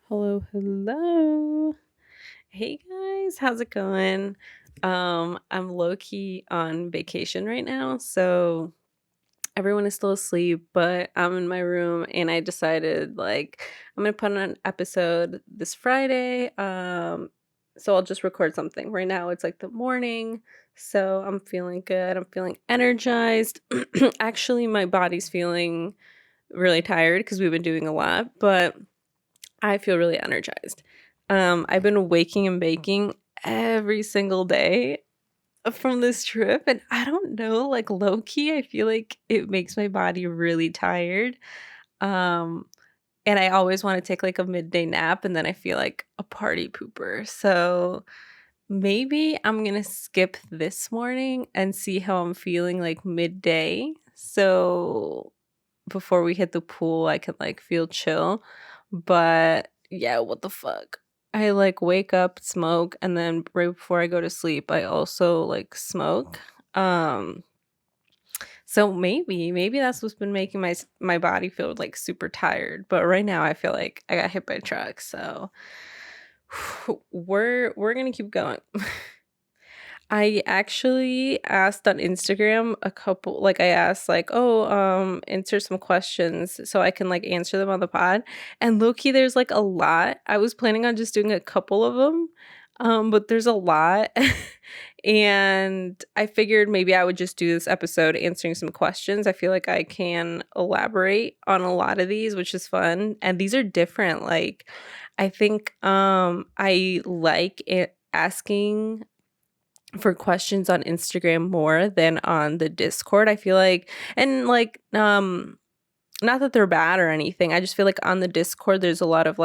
Hello, hello. Hey guys, how's it going? I'm low key on vacation right now, so everyone is still asleep, but I'm in my room and I decided I'm gonna put on an episode this Friday. So I'll just record something. Right now it's like the morning, so I'm feeling good. I'm feeling energized. Actually, my body's feeling really tired because we've been doing a lot, but I feel really energized. I've been waking and baking every single day from this trip, and I don't know, like low key, I feel like it makes my body really tired. Um, and I always want to take like a midday nap, and then I feel like a party pooper. So maybe I'm gonna skip this morning and see how I'm feeling like midday. So before we hit the pool, I can like feel chill. But yeah, what the fuck? I like wake up, smoke, and then right before I go to sleep, I also like smoke. Um, so maybe that's what's been making my body feel like super tired. But right now, I feel like I got hit by a truck, so we're gonna keep going. I actually asked on Instagram a couple I asked like, "Oh, answer some questions so I can like answer them on the pod." And low key there's like a lot. I was planning on just doing a couple of them. But there's a lot. And I figured maybe I would just do this episode answering some questions. I feel like I can elaborate on a lot of these, which is fun. And these are different. Like I think I like it asking for questions on Instagram more than on the Discord. I feel like and not that they're bad or anything. I just feel like on the Discord there's a lot of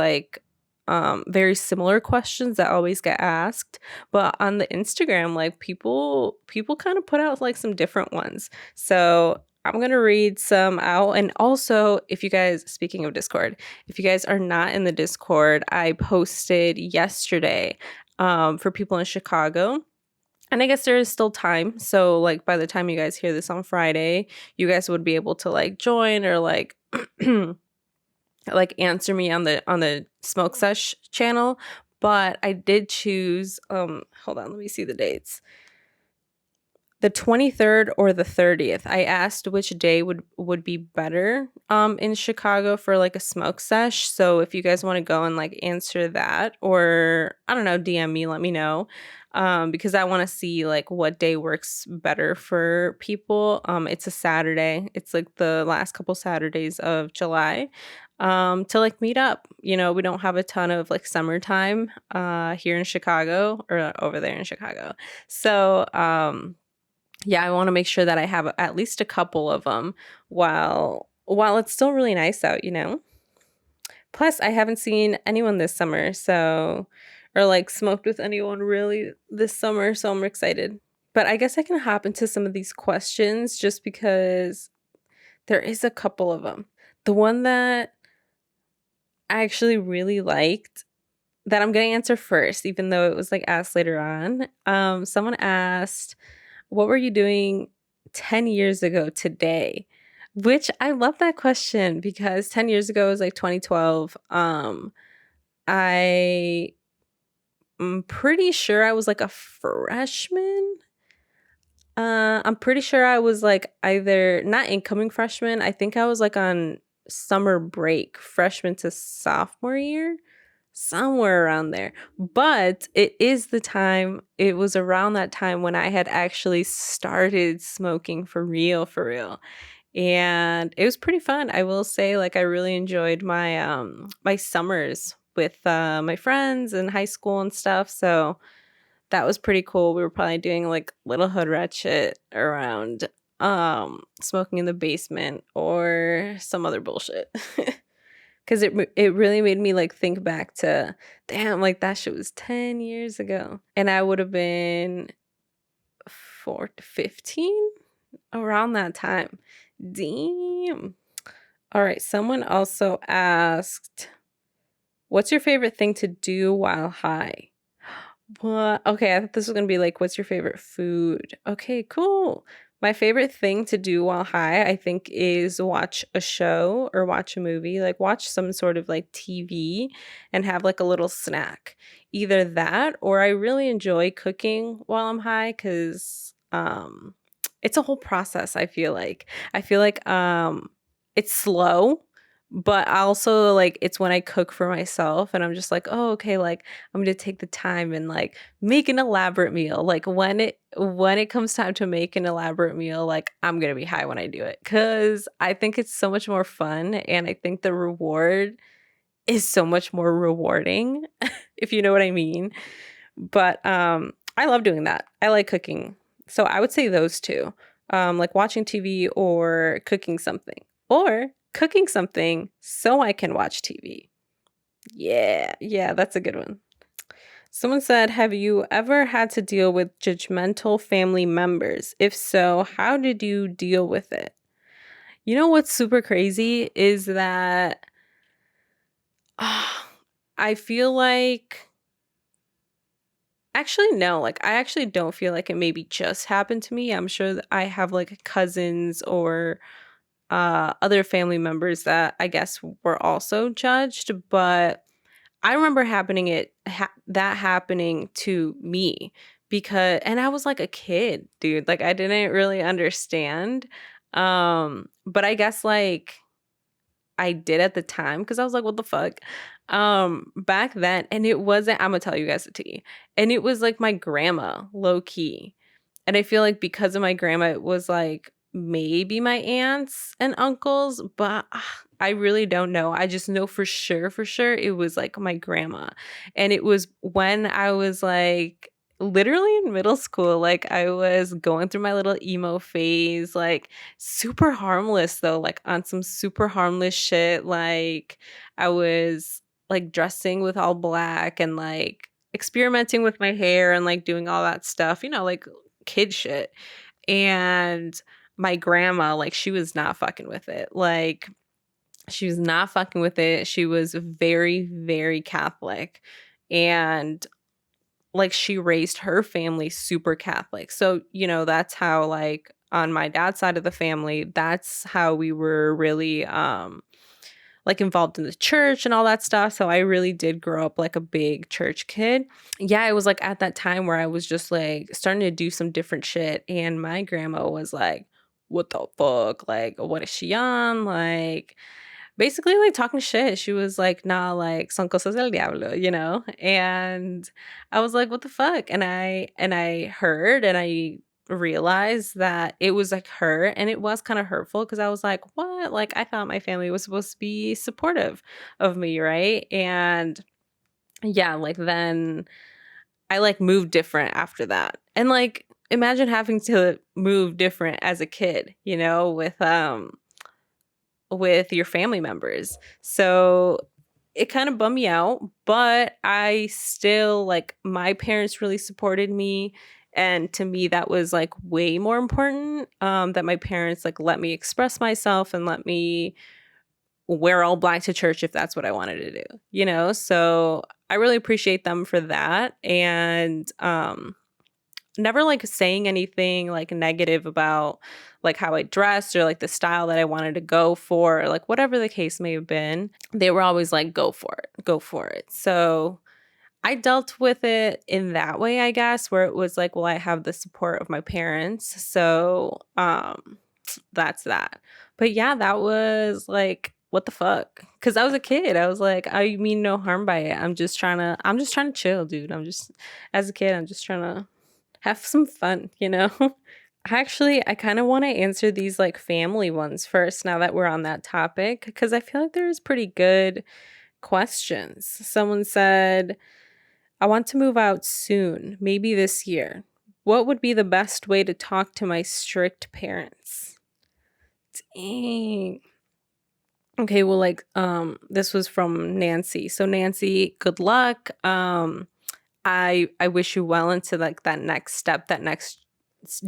very similar questions that always get asked, but on the Instagram like people kind of put out like some different ones. So I'm going to read some out. And also, if you guys, speaking of Discord, if you guys are not in the Discord, I posted yesterday for people in Chicago, and I guess there is still time. So like by the time you guys hear this on Friday, you guys would be able to like join or like like answer me on the Smoke Sesh channel. But I did choose hold on, let me see the dates. The 23rd or the 30th. I asked which day would be better in Chicago for like a smoke sesh. So if you guys want to go and like answer that, or I don't know, DM me, let me know. Because I want to see like what day works better for people. It's a Saturday. It's like the last couple Saturdays of July. To like meet up. You know, we don't have a ton of like summertime here in Chicago or over there in Chicago. So yeah, I want to make sure that I have at least a couple of them while it's still really nice out, you know? Plus, I haven't seen anyone this summer, so or like smoked with anyone really this summer, so I'm excited. But I guess I can hop into some of these questions just because there is a couple of them. The one that I actually really liked that I'm going to answer first, even though it was like asked later on. Someone asked, what were you doing 10 years ago today? Which I love that question because 10 years ago was like 2012. I am pretty sure I was like a freshman. I'm pretty sure I was like either not incoming freshman. I think I was like on summer break, freshman to sophomore year, somewhere around there. But it was around that time when I had actually started smoking for real, for real. And it was pretty fun. I will say, like, I really enjoyed my summers with my friends in high school and stuff. So that was pretty cool. We were probably doing like little hood rat shit around smoking in the basement or some other bullshit. Cause it really made me like think back to, damn, like that shit was 10 years ago. And I would have been 4 to 15 around that time. Damn. All right. Someone also asked, what's your favorite thing to do while high? What? Okay, I thought this was gonna be like, what's your favorite food? Okay, cool. My favorite thing to do while high, I think, is watch a show or watch a movie, like watch some sort of like TV and have like a little snack. Either that or I really enjoy cooking while I'm high cuz it's a whole process, I feel like. I feel like it's slow, but also like it's when I cook for myself and I'm just like, "Oh, okay, like I'm going to take the time and like make an elaborate meal." Like when it comes time to make an elaborate meal, like I'm going to be high when I do it cuz I think it's so much more fun and I think the reward is so much more rewarding, if you know what I mean. But I love doing that. I like cooking. So I would say those two. Like watching TV or cooking something. Or cooking something so I can watch TV. Yeah, yeah, that's a good one. Someone said, "Have you ever had to deal with judgmental family members? If so, how did you deal with it?" You know what's super crazy is that I feel like actually, no, like, I actually don't feel like it maybe just happened to me. I'm sure that I have, like, cousins or, other family members that I guess were also judged, but I remember that happening to me because and I was, like, a kid, dude, like, I didn't really understand, but I guess, like I did at the time because I was like, "What the fuck?" Back then and it wasn't Imma tell you guys the tea, and it was, like, my grandma, low key, and I feel like because of my grandma, it was, like, maybe my aunts and uncles, but, I really don't know. I just know for sure, it was, like, my grandma, and it was when I was, like, literally in middle school, like, I was going through my little emo phase, like, super harmless though, like, on some super harmless shit, like, I was, like, dressing with all black and, like, experimenting with my hair and, like, doing all that stuff, like, kid shit, and my grandma, like, she was not fucking with it, like, she was not fucking with it, she was very, very Catholic, and like she raised her family super Catholic. So, that's how like on my dad's side of the family, that's how we were really like involved in the church and all that stuff. So I really did grow up like a big church kid. Yeah, it was like at that time where I was just like starting to do some different shit and my grandma was like, "What the fuck? Like what is she on?" Like basically like talking shit. She was like, "Nah, like son cosas del diablo," And I was like, "What the fuck?" And I heard and I realized that it was like her and it was kind of hurtful because I was like, "What?" Like I thought my family was supposed to be supportive of me, right? And yeah, like then I like moved different after that. And like imagine having to move different as a kid, with your family members. So it kind of bummed me out, but I still like my parents really supported me. And to me, that was like way more important that my parents like let me express myself and let me wear all black to church if that's what I wanted to do. So I really appreciate them for that. And never like saying anything like negative about like how I dressed or like the style that I wanted to go for, or, like whatever the case may have been. They were always like, "Go for it, go for it." So I dealt with it in that way, I guess, where it was like, well, I have the support of my parents. So that's that. But yeah, that was like, what the fuck? Because I was a kid. I was like, I mean no harm by it. I'm just trying to chill, dude. As a kid, I'm just trying to have some fun. Actually, I kind of want to answer these like family ones first now that we're on that topic because I feel like there's pretty good questions. Someone said, "I want to move out soon, maybe this year. What would be the best way to talk to my strict parents?" Dang. Okay, well like this was from Nancy. So Nancy, good luck. I wish you well into like that next step, that next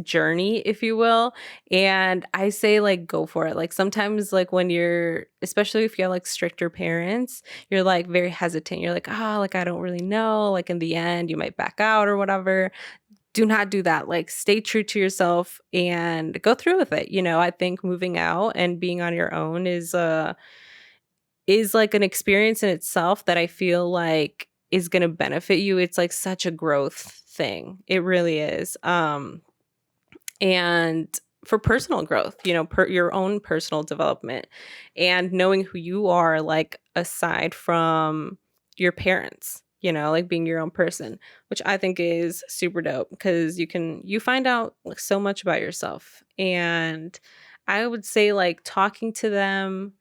journey, if you will. And I say like go for it. Like sometimes like when you're especially if you have like stricter parents, you're like very hesitant. You're like, like I don't really know. Like in the end, you might back out or whatever. do not do that. Like, stay true to yourself and go through with it. I think moving out and being on your own is like an experience in itself that I feel like is going to benefit you. It's like such a growth thing. It really is. And for personal growth, your own personal development and knowing who you are, like aside from your parents, like being your own person, which I think is super dope because you find out like so much about yourself. And I would say like talking to them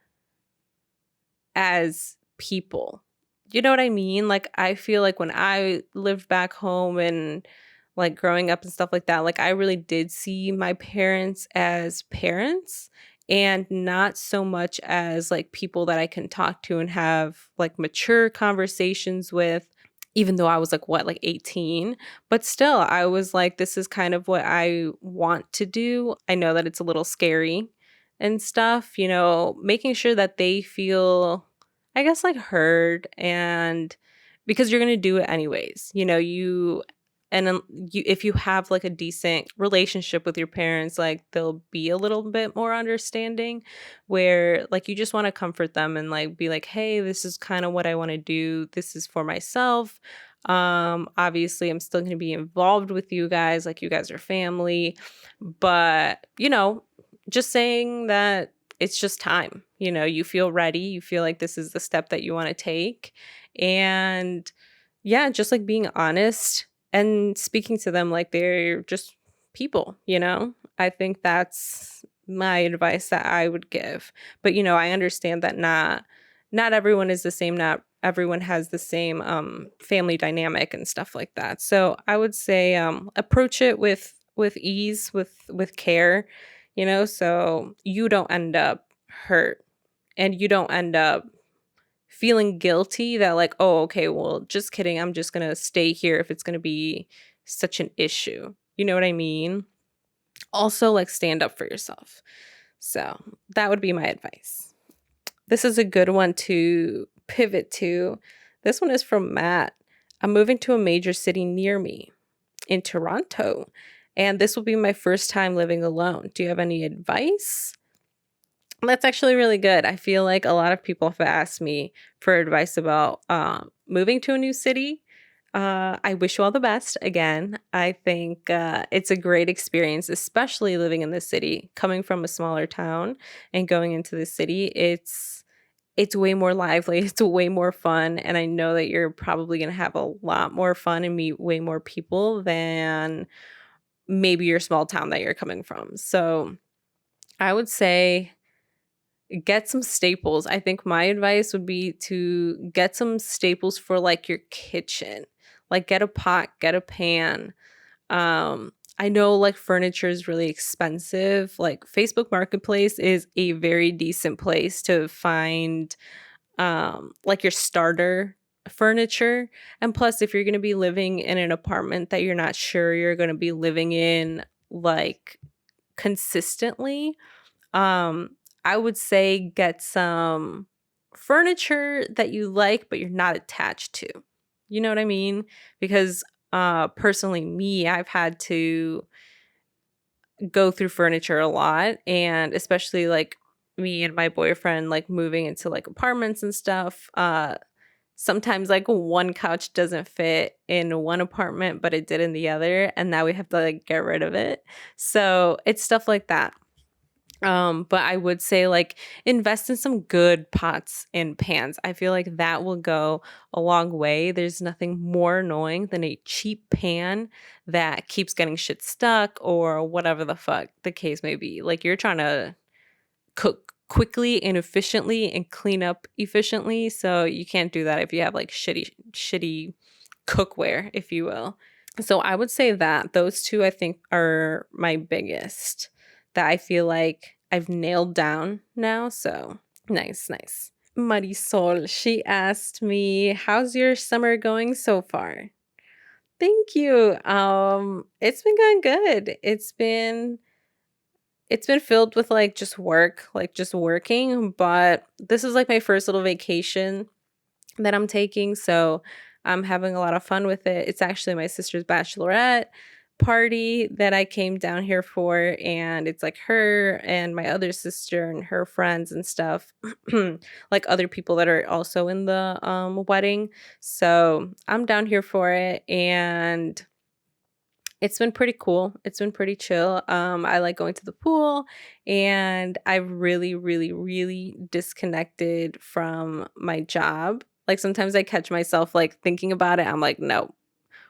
as people. You know what I mean? Like, I feel like when I lived back home and like growing up and stuff like that, like I really did see my parents as parents and not so much as like people that I can talk to and have like mature conversations with, even though I was like, what, like 18? But still, I was like, this is kind of what I want to do. I know that it's a little scary and stuff, making sure that they feel, I guess, like heard, and because you're going to do it anyways, if you have like a decent relationship with your parents, like they'll be a little bit more understanding, where like you just want to comfort them and like be like, hey, this is kind of what I want to do. This is for myself. Obviously I'm still going to be involved with you guys, like you guys are family, but just saying that it's just time. You feel ready, you feel like this is the step that you want to take. And yeah, just like being honest and speaking to them like they're just people. I think that's my advice that I would give. But I understand that not everyone is the same, not everyone has the same family dynamic and stuff like that. So I would say approach it with ease, with care, so you don't end up hurt and you don't end up feeling guilty that like, oh, okay, well, just kidding, I'm just gonna stay here if it's gonna be such an issue. You know what I mean? Also, like, stand up for yourself. So that would be my advice. This is a good one to pivot to. This one is from Matt. I'm moving to a major city near me in Toronto, and this will be my first time living alone. Do you have any advice? That's actually really good. I feel like a lot of people have asked me for advice about moving to a new city. I wish you all the best. Again, I think it's a great experience, especially living in the city. Coming from a smaller town and going into the city, it's way more lively. It's way more fun, and I know that you're probably gonna have a lot more fun and meet way more people than maybe your small town that you're coming from. So I would say get some staples. I think my advice would be to get some staples for like your kitchen. Like get a pot, get a pan. I know like furniture is really expensive. Like Facebook Marketplace is a very decent place to find like your starter furniture. And plus, if you're going to be living in an apartment that you're not sure you're going to be living in like consistently, um, I would say get some furniture that you like, but you're not attached to. You know what I mean? Because personally, me, I've had to go through furniture a lot, and especially like me and my boyfriend, like moving into like apartments and stuff. Sometimes like one couch doesn't fit in one apartment, but it did in the other, and now we have to like get rid of it. So it's stuff like that. But I would say like invest in some good pots and pans. I feel like that will go a long way. There's nothing more annoying than a cheap pan that keeps getting shit stuck or whatever the fuck the case may be. Like you're trying to cook quickly and efficiently and clean up efficiently. So you can't do that if you have like shitty cookware, if you will. So I would say that those two I think are my biggest that I feel like I've nailed down now. So nice, nice. Marisol, she asked me, how's your summer going so far? Thank you. It's been going good. It's been filled with like just work, like just working, but this is like my first little vacation that I'm taking, so I'm having a lot of fun with it. It's actually my sister's bachelorette, party that I came down here for, and it's like her and my other sister and her friends and stuff. Like other people that are also in the wedding. So I'm down here for it, and it's been pretty cool. It's been pretty chill. I like going to the pool, and I've really, really, really disconnected from my job. Like sometimes I catch myself like thinking about it. I'm like, no,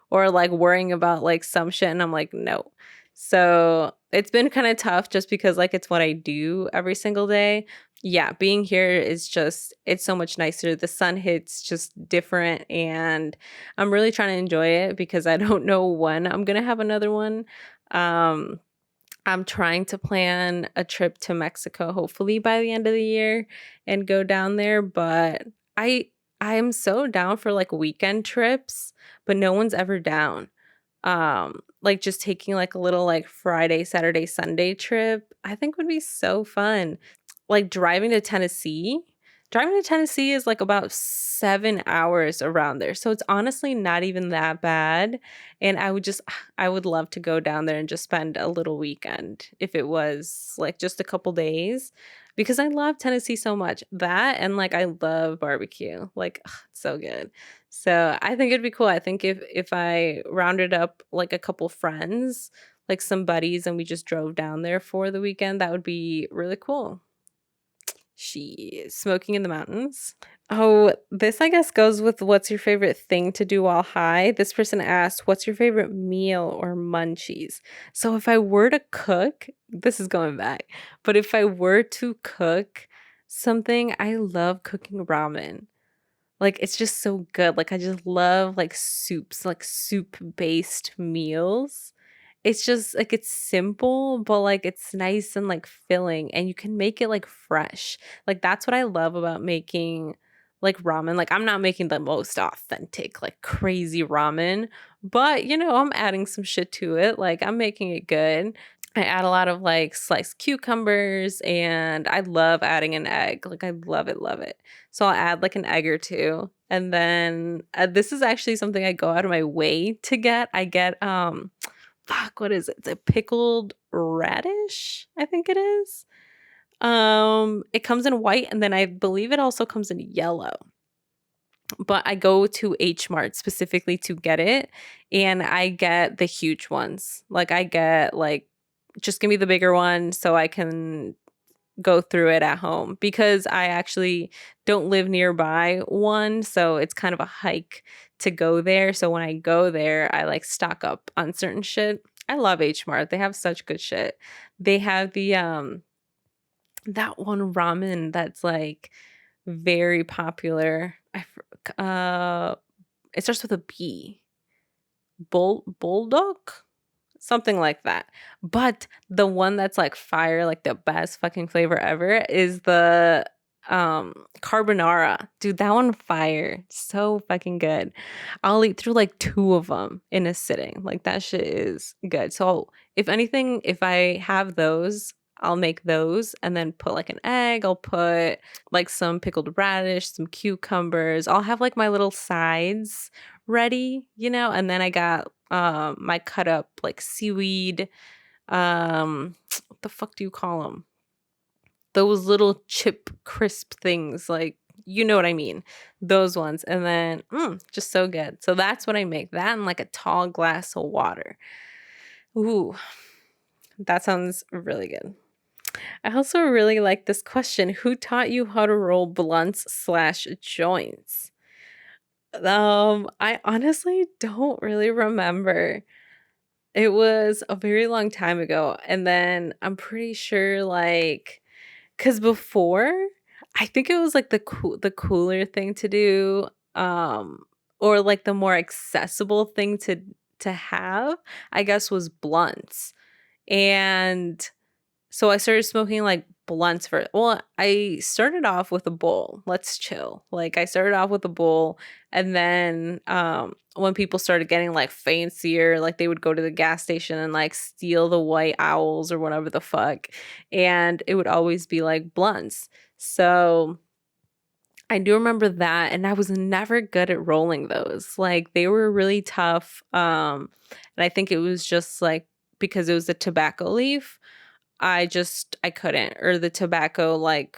or like worrying about like some shit, and I'm like, no. So it's been kind of tough just because like it's what I do every single day. Yeah, being here is just, it's so much nicer. The sun hits just different, and I'm really trying to enjoy it because I don't know when I'm gonna have another one. Um, I'm trying to plan a trip to Mexico, hopefully by the end of the year, and go down there. But I'm so down for like weekend trips, but no one's ever down. Like just taking like a little like Friday, Saturday, Sunday trip, I think would be so fun. Like driving to Tennessee is like about 7 hours around there. So it's honestly not even that bad. And I would love to go down there and just spend a little weekend if it was like just a couple days, because I love Tennessee so much. That and like I love barbecue. Like it's so good. So I think it'd be cool. I think if I rounded up like a couple friends, like some buddies, and we just drove down there for the weekend, that would be really cool. She is smoking in the mountains. Oh, this I guess goes with what's your favorite thing to do while high? This person asked, what's your favorite meal or munchies? So if I were to cook, this is going back, but if I were to cook something, I love cooking ramen. Like it's just so good. Like I just love like soups, like soup-based meals. It's just like it's simple, but like it's nice and like filling, and you can make it like fresh. Like that's what I love about making like ramen. Like I'm not making the most authentic, like crazy ramen, but I'm adding some shit to it. Like I'm making it good. I add a lot of like sliced cucumbers, and I love adding an egg. Like I love it, love it. So I'll add like an egg or two. And then this is actually something I go out of my way to get. I get fuck, what is it? It's a pickled radish, I think it is. It comes in white, and then I believe it also comes in yellow. But I go to H Mart specifically to get it, and I get the huge ones. Like I get like, just give me the bigger one so I can go through it at home, because I actually don't live nearby one, so it's kind of a hike to go there. So when I go there, I like stock up on certain shit. I love H Mart. They have such good shit. They have the that one ramen that's like very popular. It starts with a B. Bulldog? Something like that. But the one that's like fire, like the best fucking flavor ever, is the carbonara. Dude, that one fire. So fucking good. I'll eat through like two of them in a sitting. Like that shit is good. So if anything, if I have those, I'll make those and then put like an egg. I'll put like some pickled radish, some cucumbers. I'll have like my little sides ready, and then I got my cut up like seaweed, what the fuck do you call them, those little chip crisp things, like you know what I mean, those ones. And then just so good. So that's what I make, that and like a tall glass of water. Ooh, that sounds really good. I also really like this question: who taught you how to roll blunts/joints? I honestly don't really remember. It was a very long time ago. And then I'm pretty sure like, cuz before I think it was like the cooler thing to do, or like the more accessible thing to have, I guess, was blunts. And so I started smoking like blunts for, well, I started off with a bowl. Let's chill. Like I started off with a bowl, and then when people started getting like fancier, like they would go to the gas station and like steal the white owls or whatever the fuck, and it would always be like blunts. So I do remember that, and I was never good at rolling those. Like they were really tough. And I think it was just like because it was a tobacco leaf, I couldn't, or the tobacco like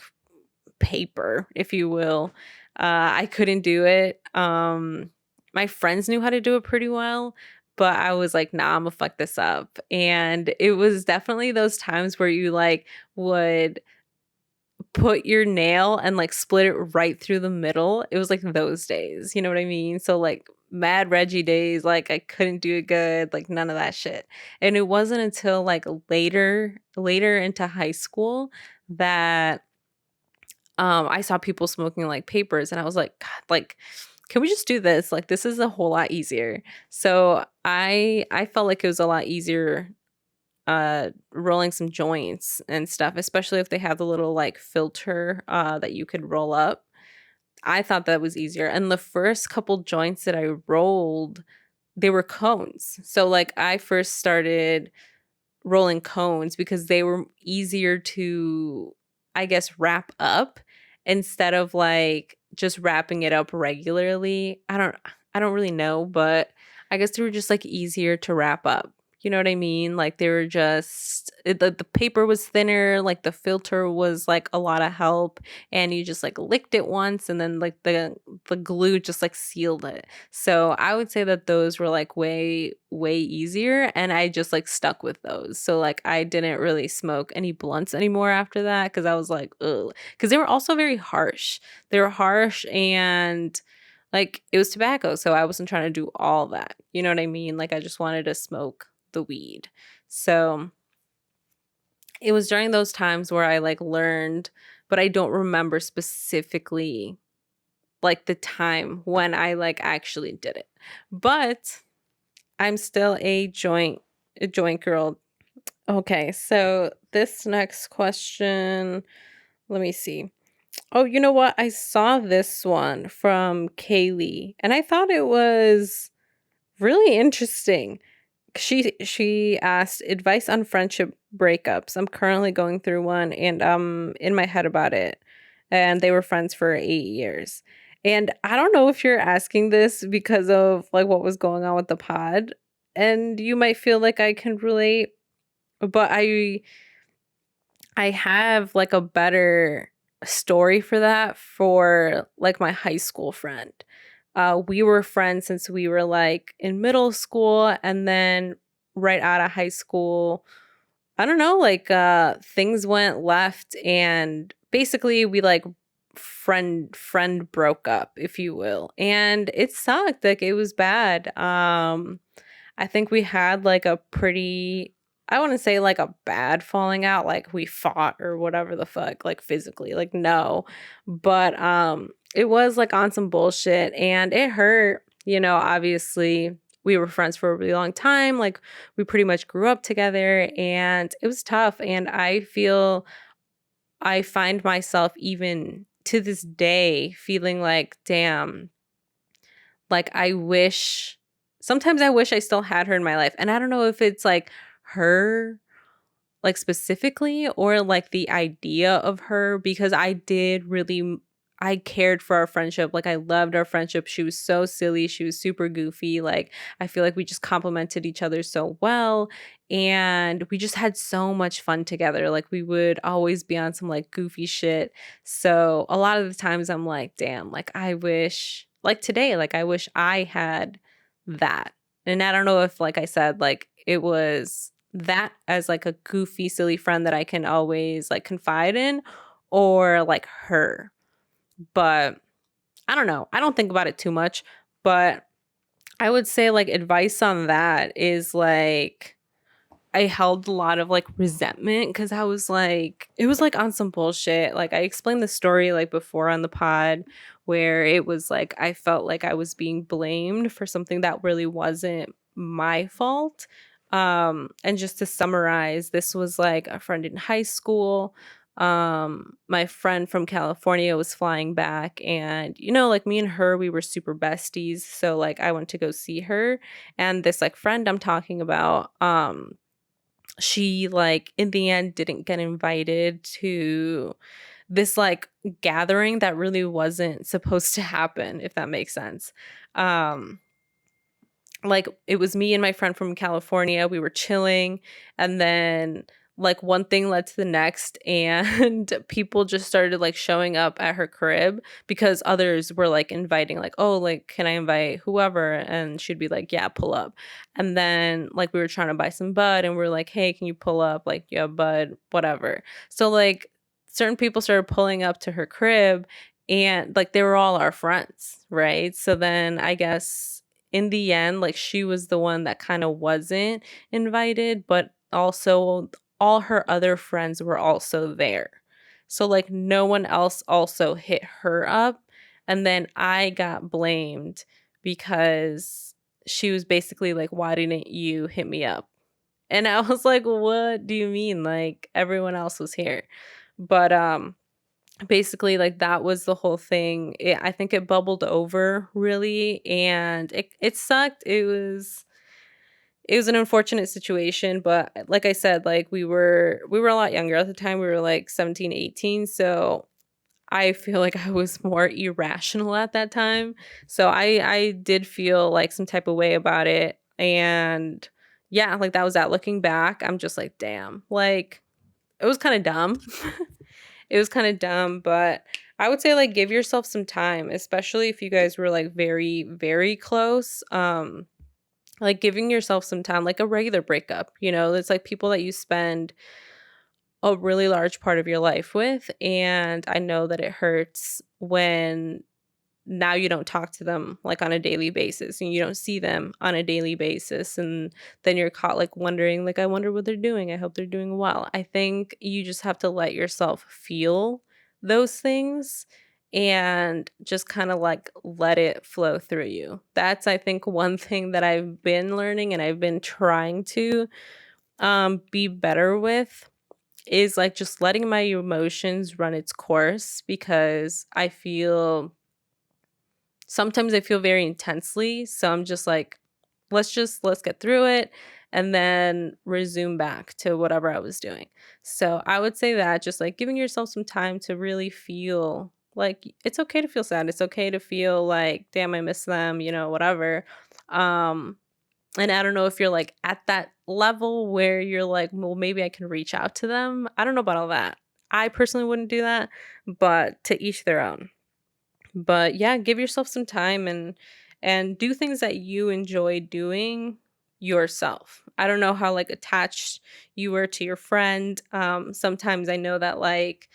paper, if you will. I couldn't do it. My friends knew how to do it pretty well, but I was like, nah, I'm gonna fuck this up. And it was definitely those times where you like would put your nail and like split it right through the middle. It was like those days, you know what I mean? So like mad Reggie days, like I couldn't do it good, like none of that shit. And it wasn't until like later into high school that I saw people smoking like papers, and I was like, God, like can we just do this? Like this is a whole lot easier. So I felt like it was a lot easier rolling some joints and stuff, especially if they have the little like filter that you could roll up. I thought that was easier. And the first couple joints that I rolled, they were cones. So like I first started rolling cones because they were easier to, I guess, wrap up instead of like just wrapping it up regularly. I don't really know, but I guess they were just like easier to wrap up. You know what I mean? Like they were just the paper was thinner, like the filter was like a lot of help, and you just like licked it once and then like the glue just like sealed it. So I would say that those were like way easier, and I just like stuck with those. So like I didn't really smoke any blunts anymore after that cuz I was like, ugh, cuz they were also very harsh. They were harsh, and like it was tobacco, so I wasn't trying to do all that. You know what I mean? Like I just wanted to smoke the weed. So it was during those times where I like learned, but I don't remember specifically like the time when I like actually did it. But I'm still a joint girl. Okay, so this next question, let me see. Oh, you know what? I saw this one from Kaylee, and I thought it was really interesting. She asked advice on friendship breakups. I'm currently going through one, and I'm in my head about it. And they were friends for 8 years. And I don't know if you're asking this because of like what was going on with the pod, and you might feel like I can relate, but I have like a better story for that for like my high school friend. We were friends since we were like in middle school, and then right out of high school, I don't know, like things went left, and basically we like friend broke up, if you will. And it sucked. Like it was bad. I think we had like a pretty, I wouldn't say like a bad falling out, like we fought or whatever the fuck, like physically, like no. But it was like on some bullshit, and it hurt, obviously. We were friends for a really long time. Like we pretty much grew up together, and it was tough. And I find myself even to this day feeling like, damn, like sometimes I wish I still had her in my life. And I don't know if it's like her, like specifically, or like the idea of her, because I cared for our friendship. Like I loved our friendship. She was so silly. She was super goofy. Like I feel like we just complemented each other so well. And we just had so much fun together. Like we would always be on some like goofy shit. So a lot of the times I'm like, damn, like I wish, like today, like I wish I had that. And I don't know if, like I said, like it was that as like a goofy, silly friend that I can always like confide in, or like her. But I don't know. I don't think about it too much, but I would say like advice on that is like I held a lot of like resentment because I was like, it was like on some bullshit. Like I explained the story like before on the pod, where it was like I felt like I was being blamed for something that really wasn't my fault. And just to summarize, this was like a friend in high school. My friend from California was flying back, and like me and her, we were super besties. So like I went to go see her, and this like friend I'm talking about, she like in the end didn't get invited to this like gathering that really wasn't supposed to happen, if that makes sense. Um, like it was me and my friend from California. We were chilling, and then like one thing led to the next, and people just started like showing up at her crib because others were like inviting, like, oh, like, can I invite whoever? And she'd be like, yeah, pull up. And then like we were trying to buy some bud, and we are like, hey, can you pull up? Like, yeah, bud, whatever. So like certain people started pulling up to her crib, and like they were all our friends, right? So then I guess in the end, like she was the one that kind of wasn't invited, but also all her other friends were also there. So like no one else also hit her up. And then I got blamed because she was basically like, why didn't you hit me up? And I was like, what do you mean? Like everyone else was here. But basically like that was the whole thing. I think it bubbled over really, and it sucked. It was an unfortunate situation, but like I said, like we were a lot younger at the time. We were like 17, 18. So I feel like I was more irrational at that time. So I did feel like some type of way about it. And yeah, like that was that. Looking back, I'm just like, damn, like it was kind of dumb. It was kind of dumb, but I would say like give yourself some time, especially if you guys were like very, very close. Like giving yourself some time, like a regular breakup, it's like people that you spend a really large part of your life with. And I know that it hurts when now you don't talk to them like on a daily basis and you don't see them on a daily basis, and then you're caught like wondering, like, I wonder what they're doing, I hope they're doing well. I think you just have to let yourself feel those things and just kind of like let it flow through you. That's, I think, one thing that I've been learning and I've been trying to be better with, is like just letting my emotions run its course, because sometimes I feel very intensely. So I'm just like, let's get through it and then resume back to whatever I was doing. So I would say that just like giving yourself some time to really feel like it's okay to feel sad. It's okay to feel like, damn, I miss them, whatever. Um, and I don't know if you're like at that level where you're like, well, maybe I can reach out to them. I don't know about all that. I personally wouldn't do that, but to each their own. But yeah, give yourself some time and do things that you enjoy doing yourself. I don't know how like attached you were to your friend. Sometimes I know that like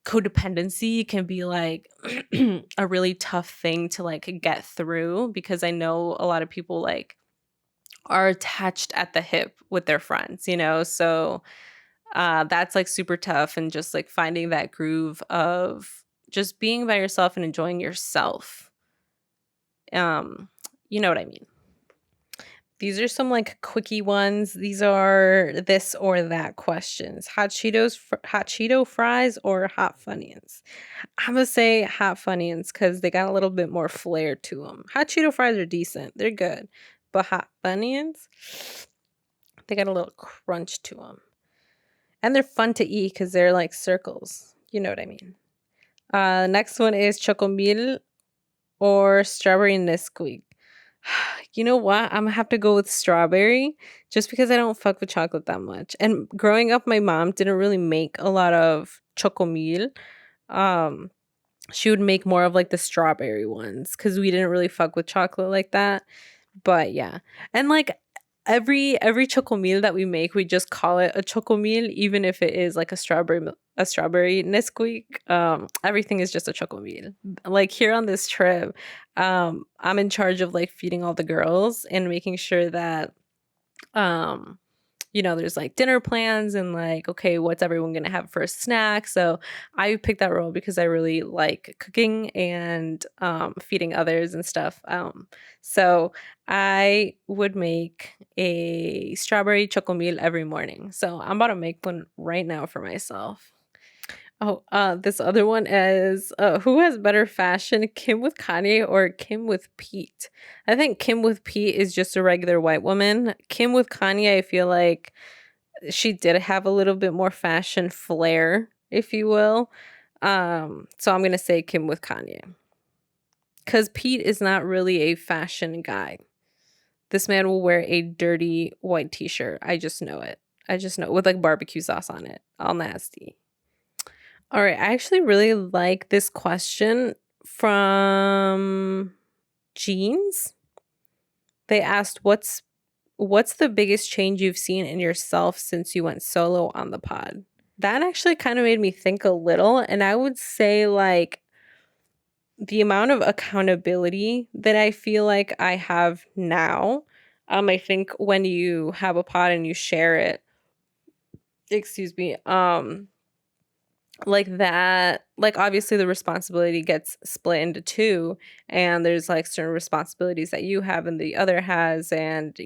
codependency can be like a really tough thing to like get through, because I know a lot of people like are attached at the hip with their friends, so that's like super tough, and just like finding that groove of just being by yourself and enjoying yourself. Um, you know what I mean? These are some like quickie ones. These are this or that questions. Hot Cheeto fries or hot Funyuns? I'm gonna say hot Funyuns because they got a little bit more flair to them. Hot Cheeto fries are decent. They're good. But hot Funyuns, they got a little crunch to them. And they're fun to eat because they're like circles. You know what I mean? Next one is Chocomil or strawberry Nesquik. You know what? I'm gonna have to go with strawberry just because I don't fuck with chocolate that much. And growing up, my mom didn't really make a lot of chocomil. Um, she would make more of like the strawberry ones because we didn't really fuck with chocolate like that. But yeah, and like every chocomil that we make, we just call it a chocomil, even if it is like a strawberry Nesquik. Everything is just a chocomil. Like here on this trip, I'm in charge of like feeding all the girls and making sure that um there's like dinner plans and like, okay, what's everyone gonna have for a snack? So I picked that role because I really like cooking and feeding others and stuff. So I would make a strawberry chocomil every morning. So I'm about to make one right now for myself. Oh, this other one is who has better fashion, Kim with Kanye or Kim with Pete? I think Kim with Pete is just a regular white woman. Kim with Kanye, I feel like she did have a little bit more fashion flair, if you will. So I'm gonna say Kim with Kanye. Because Pete is not really a fashion guy. This man will wear a dirty white t-shirt. I just know it. I just know it, with like barbecue sauce on it. All nasty. All right. I actually really like this question from Jeans. They asked, what's the biggest change you've seen in yourself since you went solo on the pod? That actually kind of made me think a little. And I would say like the amount of accountability that I feel like I have now. I think when you have a pod and you share it, excuse me, like that, like obviously the responsibility gets split into two, and there's like certain responsibilities that you have and the other has, and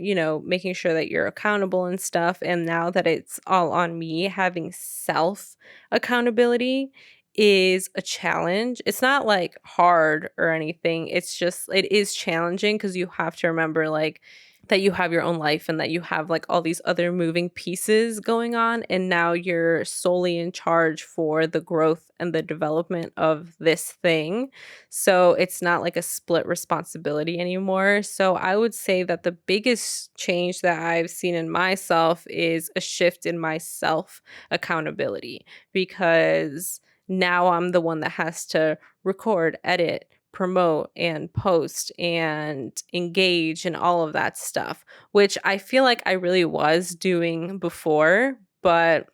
making sure that you're accountable and stuff. And now that it's all on me, having self accountability is a challenge. It's not like hard or anything, it's just it is challenging because you have to remember like that you have your own life and that you have like all these other moving pieces going on, and now you're solely in charge for the growth and the development of this thing. So it's not like a split responsibility anymore. So I would say that the biggest change that I've seen in myself is a shift in my self accountability, because now I'm the one that has to record, edit, promote and post and engage and all of that stuff, which I feel like I really was doing before, but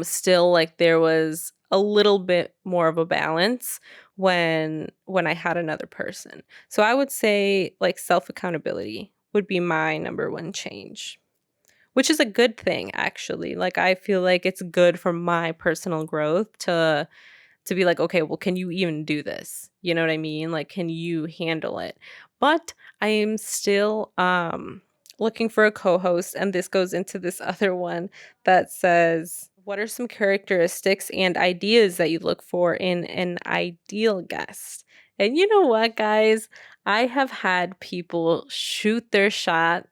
still like there was a little bit more of a balance when I had another person. So I would say like self accountability would be my number one change, which is a good thing actually. Like I feel like it's good for my personal growth to be like, okay, well, can you even do this? You know what I mean? Like, can you handle it? But I am still looking for a co-host, and this goes into this other one that says, what are some characteristics and ideas that you look for in an ideal guest? And you know what, guys? I have had people shoot their shot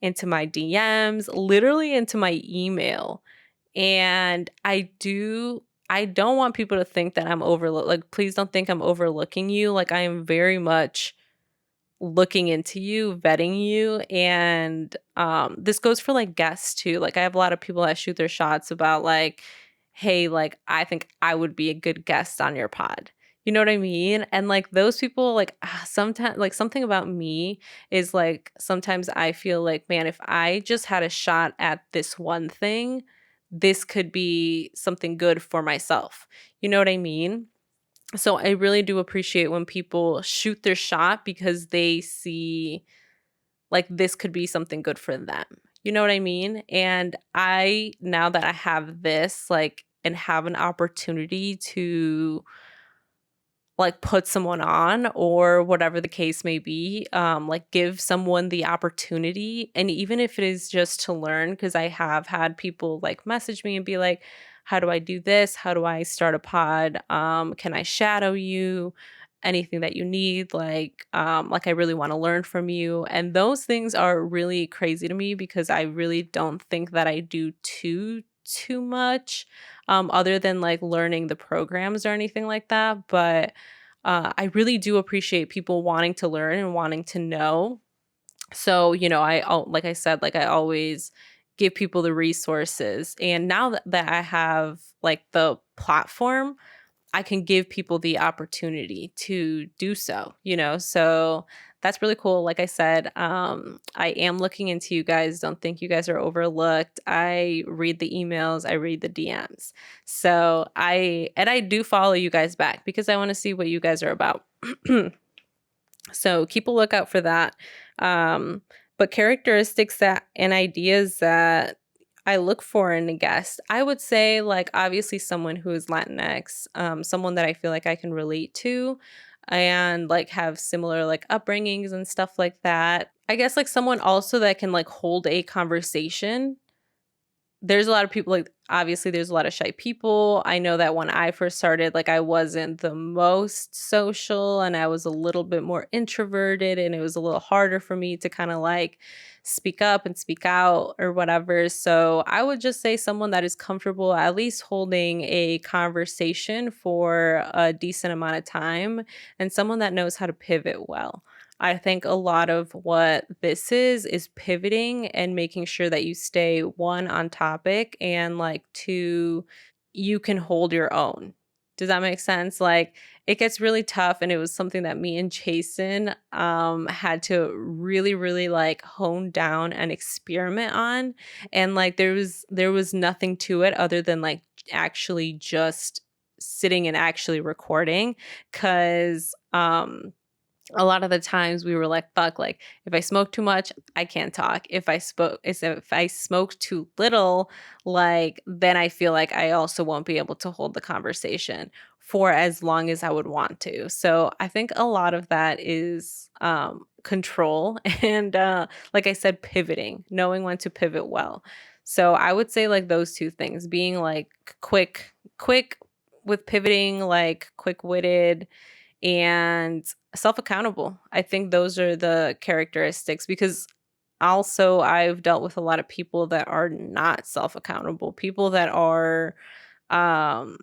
into my DMs, literally into my email. And I don't want people to think that I'm like, please don't think I'm overlooking you. Like I am very much looking into you, vetting you. And this goes for like guests too. Like I have a lot of people that shoot their shots about like, hey, like I think I would be a good guest on your pod. You know what I mean? And like those people, like sometimes, like something about me is like sometimes I feel like, man, if I just had a shot at this one thing, this could be something good for myself. You know what I mean? So I really do appreciate when people shoot their shot because they see like this could be something good for them. You know what I mean? And now that I have this, like, and have an opportunity to like put someone on or whatever the case may be, like give someone the opportunity. And even if it is just to learn, because I have had people like message me and be like, how do I do this? How do I start a pod? Can I shadow you? Anything that you need, like I really want to learn from you. And those things are really crazy to me because I really don't think that I do too much, other than like learning the programs or anything like that. But I really do appreciate people wanting to learn and wanting to know. So, like I said, like I always give people the resources. And now that I have like the platform, I can give people the opportunity to do so, so that's really cool. Like I said, I am looking into you guys. Don't think you guys are overlooked. I read the emails, I read the DMs. So I do follow you guys back because I want to see what you guys are about. So keep a lookout for that. But characteristics that and ideas that I look for in a guest, I would say like obviously someone who is Latinx, someone that I feel like I can relate to and like have similar like upbringings and stuff like that. I guess like someone also that can like hold a conversation there's a lot of people, like, obviously there's a lot of shy people. I know that when I first started, like, I wasn't the most social and I was a little bit more introverted, and it was a little harder for me to kind of like speak up and speak out or whatever. So I would just say someone that is comfortable at least holding a conversation for a decent amount of time, and someone that knows how to pivot well. I think a lot of what this is pivoting and making sure that you stay one on topic, and like two, you can hold your own. Does that make sense? Like, it gets really tough, and it was something that me and Jason had to really really like hone down and experiment on. And like there was nothing to it other than like actually just sitting and actually recording, cuz a lot of the times we were like, fuck, like if I smoke too much, I can't talk. If I smoke too little, like then I feel like I also won't be able to hold the conversation for as long as I would want to. So I think a lot of that is control and like I said, pivoting, knowing when to pivot well. So I would say like those two things, being like quick with pivoting, like quick-witted, and self-accountable. I think those are the characteristics, because also I've dealt with a lot of people that are not self-accountable, people that are um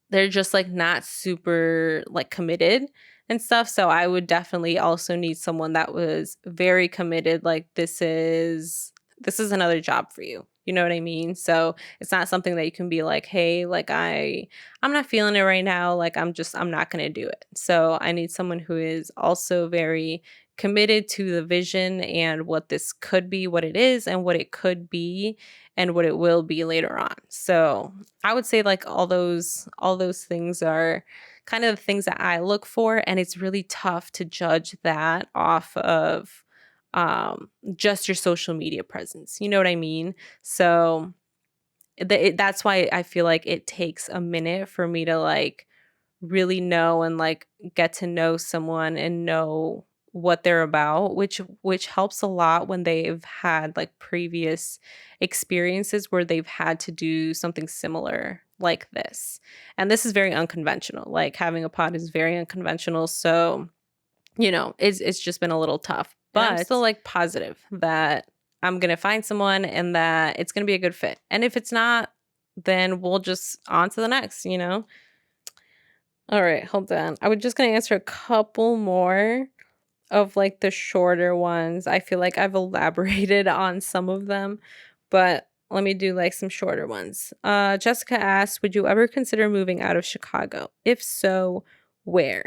they're just like not super like committed and stuff. So I would definitely also need someone that was very committed, like this is another job for you. You know what I mean? So it's not something that you can be like, "Hey, like I'm not feeling it right now, like I'm not going to do it." So I need someone who is also very committed to the vision and what this could be, what it is and what it could be and what it will be later on. So I would say like all those things are kind of the things that I look for, and it's really tough to judge that off of just your social media presence. You know what I mean? So that's why I feel like it takes a minute for me to like really know and like get to know someone and know what they're about, which helps a lot when they've had like previous experiences where they've had to do something similar like this. And this is very unconventional. Like having a pod is very unconventional, so it's just been a little tough. But I'm still like positive that I'm going to find someone and that it's going to be a good fit. And if it's not, then we'll just on to the next. All right, hold on. I was just going to answer a couple more of like the shorter ones. I feel like I've elaborated on some of them, but let me do like some shorter ones. Jessica asked, would you ever consider moving out of Chicago? If so, where?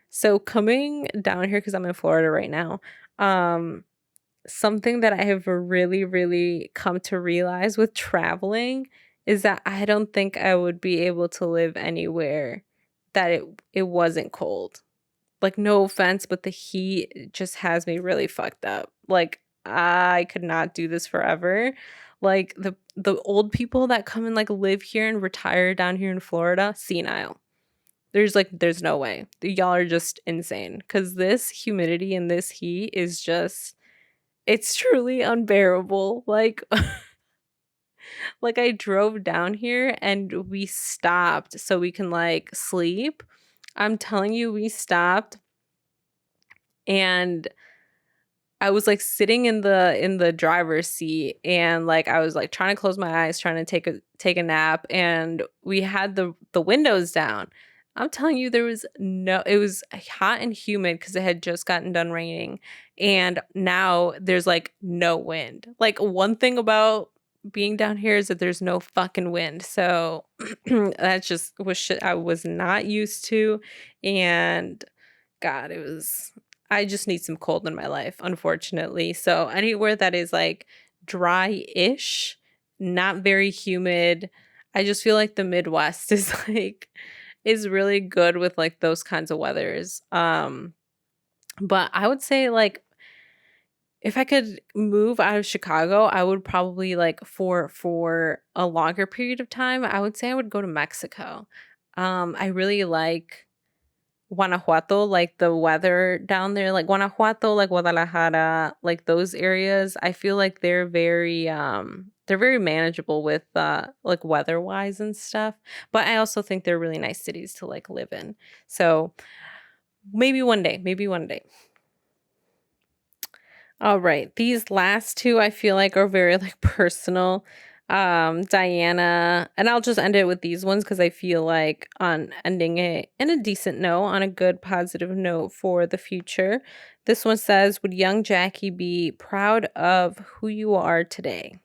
So coming down here, because I'm in Florida right now, something that I have really, really come to realize with traveling is that I don't think I would be able to live anywhere that it wasn't cold. Like, no offense, but the heat just has me really fucked up. Like, I could not do this forever. Like the old people that come and like live here and retire down here in Florida, senile. There's no way. Y'all are just insane, cuz this humidity and this heat is just, it's truly unbearable. Like like I drove down here and we stopped so we can like sleep. I'm telling you, we stopped and I was like sitting in the driver's seat, and like I was like trying to close my eyes, trying to take a nap, and we had the windows down. I'm telling you, it was hot and humid because it had just gotten done raining, and now there's like no wind. Like, one thing about being down here is that there's no fucking wind. So that just was shit I was not used to, and God, I just need some cold in my life, unfortunately. So anywhere that is like dry-ish, not very humid. I just feel like the Midwest is really good with like those kinds of weathers. But I would say like if I could move out of Chicago, I would probably like for a longer period of time, I would say I would go to Mexico. I really like Guanajuato, like the weather down there, like Guanajuato, like Guadalajara, like those areas, I feel like they're very manageable with like weather-wise and stuff. But I also think they're really nice cities to like live in. So maybe one day, maybe one day. All right. These last two I feel like are very like personal. Diana, and I'll just end it with these ones because I feel like on ending it in a decent note, on a good positive note for the future. This one says, would young Jackie be proud of who you are today?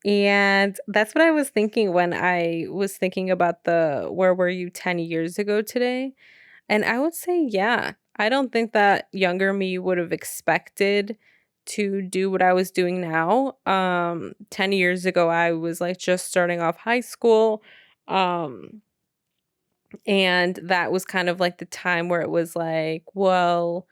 And that's what I was thinking when I was thinking about the where were you 10 years ago today? And I would say, yeah. I don't think that younger me would have expected to do what I was doing now. 10 years ago, I was like just starting off high school. Um, and that was kind of like the time where it was like, well,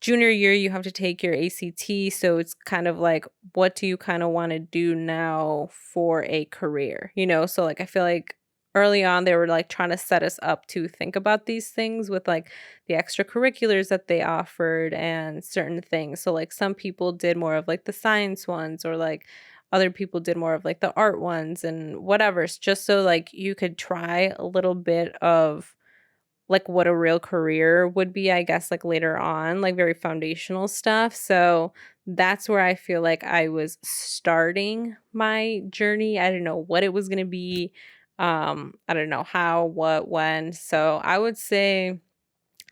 junior year you have to take your ACT, so it's kind of like what do you kind of want to do now for a career, so like I feel like early on they were like trying to set us up to think about these things with like the extracurriculars that they offered and certain things. So like some people did more of like the science ones, or like other people did more of like the art ones and whatever, just so like you could try a little bit of like what a real career would be, I guess, like later on, like very foundational stuff. So that's where I feel like I was starting my journey. I didn't know what it was going to be. I don't know how, what, when. So I would say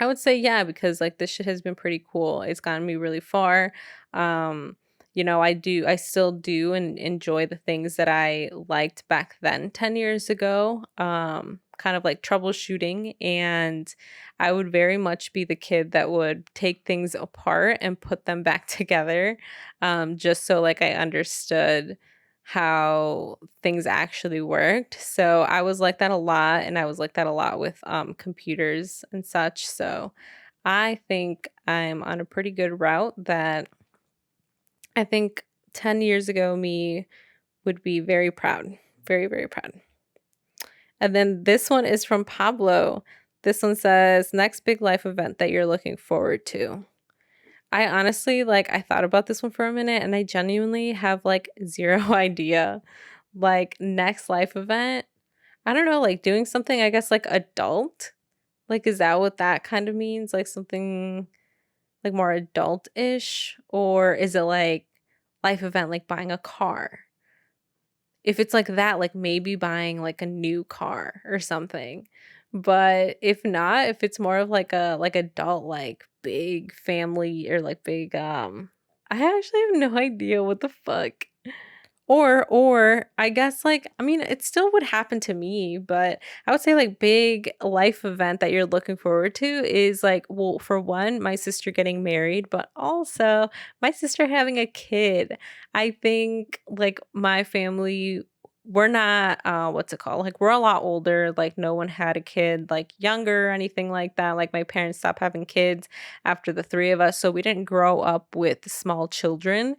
yeah, because like this shit has been pretty cool. It's gotten me really far. Um, I still do and enjoy the things that I liked back then 10 years ago. Kind of like troubleshooting, and I would very much be the kid that would take things apart and put them back together. Just so like I understood how things actually worked. So I was like that a lot, and I was like that a lot with computers and such. So I think I'm on a pretty good route that I think 10 years ago me would be very proud. Very, very proud. And then this one is from Pablo. This one says, next big life event that you're looking forward to. I honestly, like, I thought about this one for a minute and I genuinely have like zero idea. Like, next life event, I don't know, like doing something, I guess, like adult. Like, is that what that kind of means? Like, something like more adult ish? Or is it like life event, like buying a car? If it's like that, like maybe buying like a new car or something. But if not, if it's more of like a like adult, like big family or like big I actually have no idea what the fuck. Or I guess like I mean it still would happen to me, but I would say like big life event that you're looking forward to is like, well, for one, my sister getting married, but also my sister having a kid. I think like my family, we're not what's it called? Like we're a lot older, like no one had a kid like younger or anything like that. Like my parents stopped having kids after the three of us, so we didn't grow up with small children.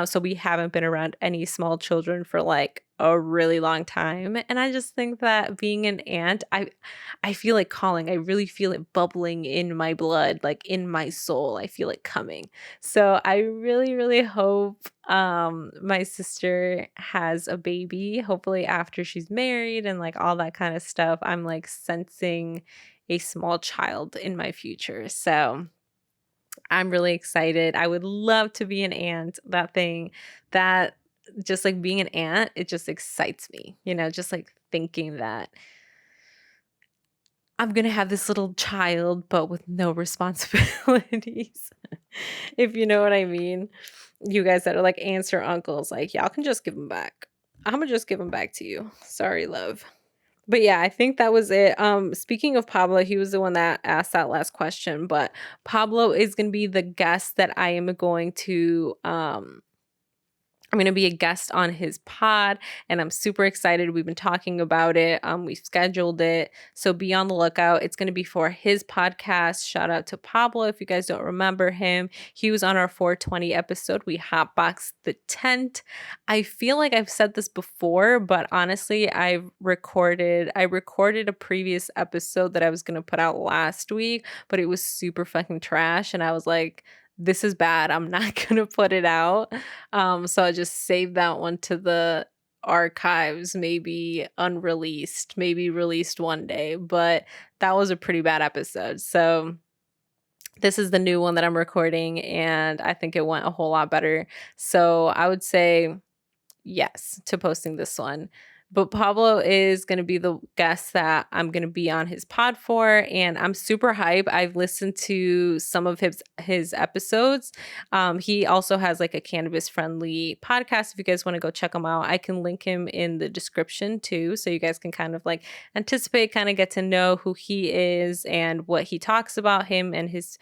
So we haven't been around any small children for like a really long time. And I just think that being an aunt, I feel like calling. I really feel it bubbling in my blood, like in my soul. I feel it coming. So I really, really hope my sister has a baby, hopefully after she's married and like all that kind of stuff. I'm like sensing a small child in my future. So I'm really excited. I would love to be an aunt. That just like being an aunt, it just excites me, just like thinking that I'm going to have this little child, but with no responsibilities, if you know what I mean. You guys that are like aunts or uncles, like, y'all can just give them back. I'm going to just give them back to you. Sorry, love. But yeah, I think that was it. Speaking of Pablo, he was the one that asked that last question, but Pablo is going to be the guest that I am going to I'm going to be a guest on his pod, and I'm super excited. We've been talking about it. We've scheduled it. So be on the lookout. It's going to be for his podcast. Shout out to Pablo. If you guys don't remember him, he was on our 420 episode. We hotboxed the tent. I feel like I've said this before, but honestly, I recorded a previous episode that I was going to put out last week, but it was super fucking trash. And I was like, this is bad. I'm not going to put it out. So I just saved that one to the archives, maybe unreleased, maybe released one day, but that was a pretty bad episode. So this is the new one that I'm recording, and I think it went a whole lot better. So I would say yes to posting this one. But Pablo is going to be the guest that I'm going to be on his pod for, and I'm super hype. I've listened to some of his episodes. He also has like a cannabis friendly podcast. If you guys want to go check him out, I can link him in the description too, so you guys can kind of like anticipate, kind of get to know who he is and what he talks about, him and his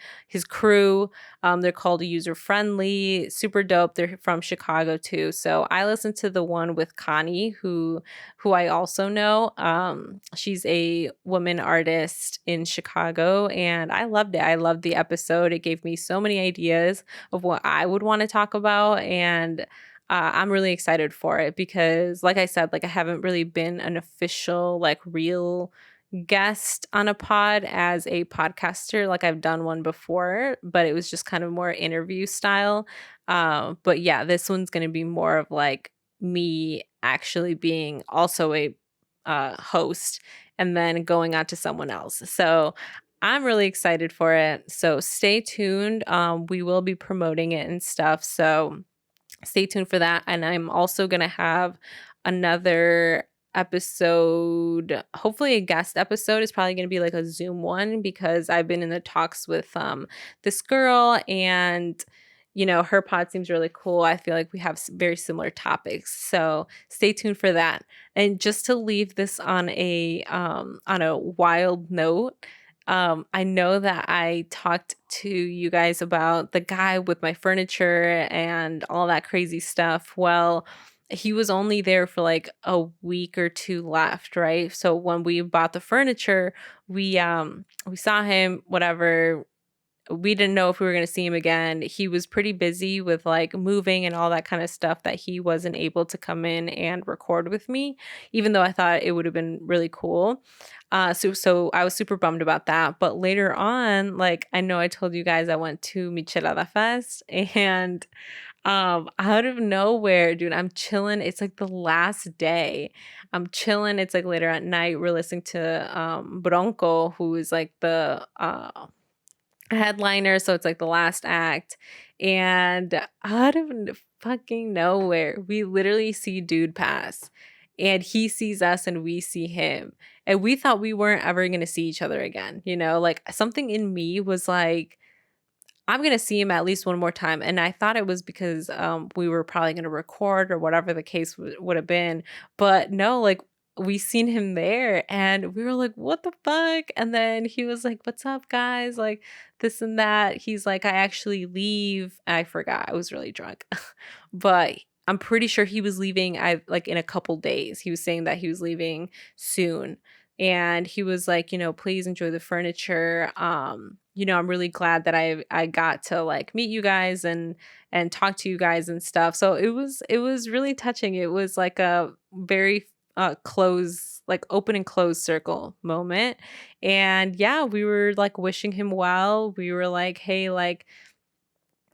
crew. They're called User Friendly, super dope. They're from Chicago too. So I listened to the one with Connie, who I also know. She's a woman artist in Chicago, and I loved it. I loved the episode. It gave me so many ideas of what I would want to talk about, and I'm really excited for it because, like I said, like I haven't really been an official, like real guest on a pod as a podcaster. Like I've done one before, but it was just kind of more interview style. But yeah, this one's going to be more of like me actually being also a host and then going on to someone else. So I'm really excited for it. So stay tuned. We will be promoting it and stuff. So stay tuned for that. And I'm also going to have another episode, hopefully a guest episode. Is probably going to be like a Zoom one because I've been in the talks with this girl, and her pod seems really cool. I feel like we have very similar topics, so stay tuned for that. And just to leave this on a wild note, I know that I talked to you guys about the guy with my furniture and all that crazy stuff. Well, he was only there for like a week or two left, right? So when we bought the furniture, we saw him, whatever. We didn't know if we were going to see him again. He was pretty busy with like moving and all that kind of stuff that he wasn't able to come in and record with me, even though I thought it would have been really cool. So I was super bummed about that. But later on, like I know I told you guys I went to Michelada Fest, and out of nowhere, dude, I'm chilling. It's like the last day. I'm chilling. It's like later at night. We're listening to Bronco, who is like the headliner, so it's like the last act. And out of fucking nowhere, we literally see dude pass, and he sees us and we see him, and we thought we weren't ever going to see each other again. Like something in me was like, I'm going to see him at least one more time. And I thought it was because we were probably going to record or whatever the case would have been. But no, like we seen him there and we were like, what the fuck? And then he was like, what's up, guys? Like this and that. He's like, I actually leave. I forgot. I was really drunk. But I'm pretty sure he was leaving like in a couple days. He was saying that he was leaving soon. And he was like, please enjoy the furniture. I'm really glad that I got to like meet you guys and talk to you guys and stuff. So it was really touching. It was like a very close, like open and closed circle moment. And yeah, we were like wishing him well. We were like, hey, like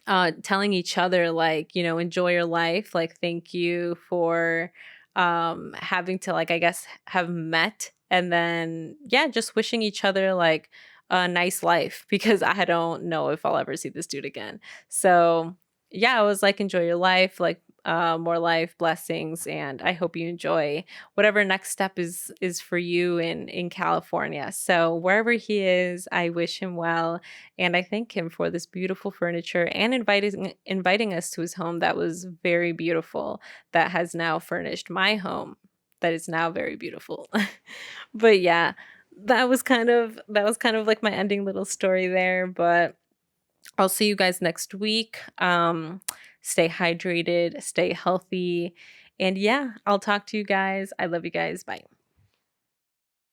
telling each other like, enjoy your life. Like, thank you for having to like, I guess, have met. And then, yeah, just wishing each other like a nice life because I don't know if I'll ever see this dude again. So, yeah, I was like, enjoy your life, like more life, blessings, and I hope you enjoy whatever next step is for you in California. So wherever he is, I wish him well, and I thank him for this beautiful furniture and inviting us to his home that was very beautiful, that has now furnished my home that is now very beautiful. But yeah, that was kind of like my ending little story there. But I'll see you guys next week. Stay hydrated, stay healthy, and yeah, I'll talk to you guys. I love you guys. Bye.